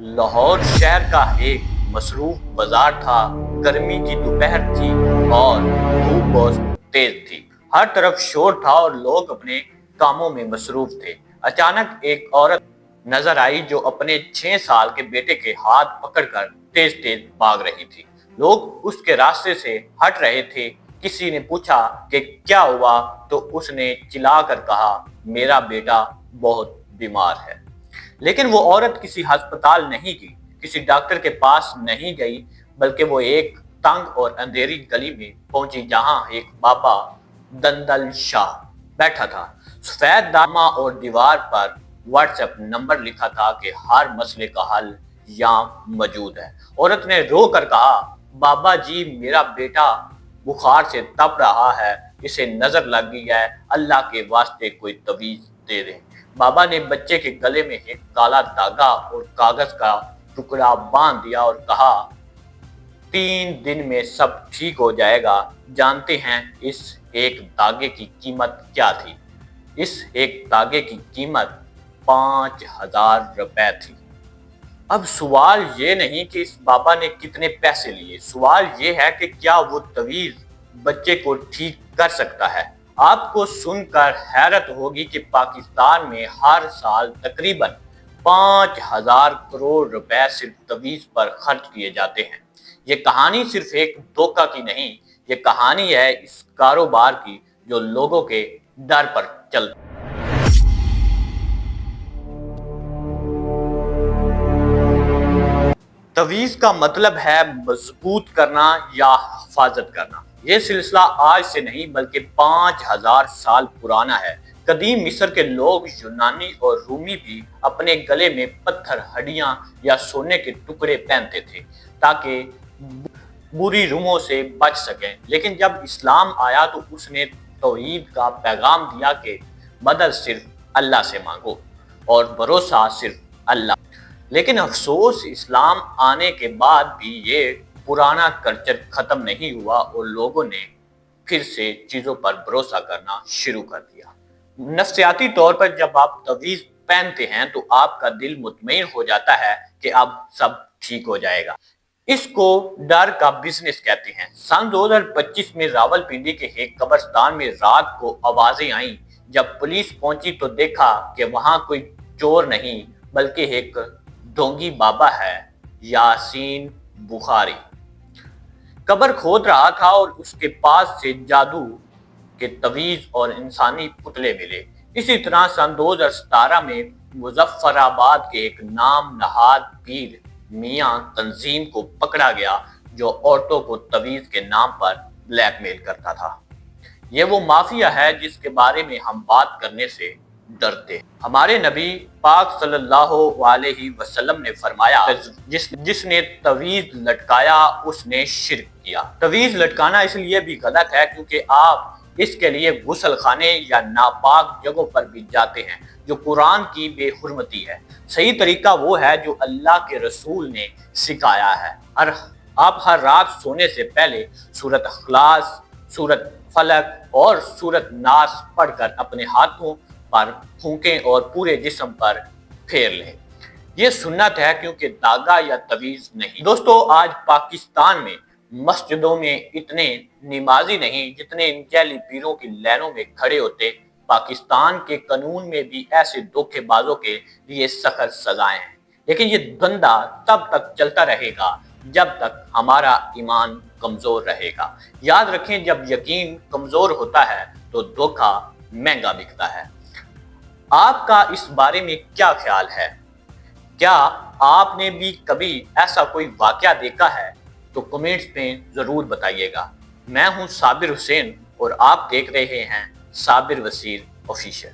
لاہور شہر کا ایک مصروف بازار تھا۔ گرمی کی دوپہر تھی اور دھوپ بہت تیز تھی۔ ہر طرف شور تھا اور لوگ اپنے کاموں میں مصروف تھے۔ اچانک ایک عورت نظر آئی جو اپنے 6 سال کے بیٹے کے ہاتھ پکڑ کر تیز تیز بھاگ رہی تھی۔ لوگ اس کے راستے سے ہٹ رہے تھے۔ کسی نے پوچھا کہ کیا ہوا تو اس نے چلا کر کہا، میرا بیٹا بہت بیمار ہے۔ لیکن وہ عورت کسی ہسپتال نہیں گئی، کسی ڈاکٹر کے پاس نہیں گئی، بلکہ وہ ایک تنگ اور اندھیری گلی میں پہنچی جہاں ایک بابا دندل شاہ بیٹھا تھا۔ سفید دامہ اور دیوار پر واٹس ایپ نمبر لکھا تھا کہ ہر مسئلے کا حل یہاں موجود ہے۔ عورت نے رو کر کہا، بابا جی میرا بیٹا بخار سے تپ رہا ہے، اسے نظر لگ گئی ہے، اللہ کے واسطے کوئی تعویذ دے دیں۔ بابا نے بچے کے گلے میں ایک کالا دھاگا اور کاغذ کا ٹکڑا باندھ دیا اور کہا، 3 دن میں سب ٹھیک ہو جائے گا۔ جانتے ہیں اس ایک دھاگے کی قیمت کیا تھی؟ اس ایک دھاگے کی قیمت 5000 روپے تھی۔ اب سوال یہ نہیں کہ اس بابا نے کتنے پیسے لیے، سوال یہ ہے کہ کیا وہ تعویذ بچے کو ٹھیک کر سکتا ہے؟ آپ کو سن کر حیرت ہوگی کہ پاکستان میں ہر سال تقریباً 5000 کروڑ روپے صرف تعویذ پر خرچ کیے جاتے ہیں۔ یہ کہانی صرف ایک دھوکہ کی نہیں، یہ کہانی ہے اس کاروبار کی جو لوگوں کے ڈر پر چلتا ہے۔ تعویذ کا مطلب ہے مضبوط کرنا یا حفاظت کرنا۔ یہ سلسلہ آج سے نہیں بلکہ 5000 سال پرانا ہے۔ قدیم مصر کے لوگ، یونانی اور رومی بھی اپنے گلے میں پتھر، ہڈیاں یا سونے کے ٹکڑے پہنتے تھے تاکہ بری روحوں سے بچ سکیں۔ لیکن جب اسلام آیا تو اس نے توحید کا پیغام دیا کہ مدد صرف اللہ سے مانگو اور بھروسہ صرف اللہ۔ لیکن افسوس، اسلام آنے کے بعد بھی یہ پرانا کلچر ختم نہیں ہوا اور لوگوں نے پھر سے چیزوں پر بھروسہ کرنا شروع کر دیا۔ نفسیاتی طور پر جب آپ تعویذ پہنتے ہیں تو آپ کا دل مطمئن ہو جاتا ہے کہ اب سب ٹھیک ہو جائے گا۔ اس کو ڈر کا بزنس کہتے ہیں۔ سن 2025 میں راولپنڈی کے ایک قبرستان میں رات کو آوازیں آئیں۔ جب پولیس پہنچی تو دیکھا کہ وہاں کوئی چور نہیں بلکہ ایک ڈھونگی بابا ہے، یاسین بخاری، قبر کھود رہا تھا اور اس کے پاس سے جادو کے تعویذ اور انسانی پتلے ملے۔ اسی طرح سن 2017 میں مظفر آباد کے ایک نام نہاد پیر میاں تنظیم کو پکڑا گیا جو عورتوں کو تعویذ کے نام پر بلیک میل کرتا تھا۔ یہ وہ مافیا ہے جس کے بارے میں ہم بات کرنے سے ڈرتے۔ ہمارے نبی پاک صلی اللہ علیہ وسلم نے فرمایا، جس نے تعویذ لٹکایا اس نے شرک کیا۔ تعویذ لٹکانا اس لیے بھی غلط ہے کیونکہ آپ اس کے لیے غسل خانے یا ناپاک جگہوں پر بھی جاتے ہیں جو قرآن کی بے حرمتی ہے۔ صحیح طریقہ وہ ہے جو اللہ کے رسول نے سکھایا ہے۔ آپ ہر رات سونے سے پہلے سورۃ اخلاص، سورۃ فلق اور سورۃ ناس پڑھ کر اپنے ہاتھوں پر پھونکیں اور پورے جسم پر پھیر لیں۔ یہ سنت ہے کیونکہ داغا یا تعویذ نہیں۔ دوستو، آج پاکستان میں مسجدوں میں اتنے نمازی نہیں جتنے ان جعلی پیروں کی لائنوں میں کھڑے ہوتے۔ پاکستان کے قانون میں بھی ایسے دھوکے بازوں کے لیے سخت سزائیں ہیں، لیکن یہ دھندا تب تک چلتا رہے گا جب تک ہمارا ایمان کمزور رہے گا۔ یاد رکھیں، جب یقین کمزور ہوتا ہے تو دھوکہ مہنگا بکتا ہے۔ آپ کا اس بارے میں کیا خیال ہے؟ کیا آپ نے بھی کبھی ایسا کوئی واقعہ دیکھا ہے؟ تو کمنٹس میں ضرور بتائیے گا۔ میں ہوں صابر حسین اور آپ دیکھ رہے ہیں صابر وسیر آفیشیل۔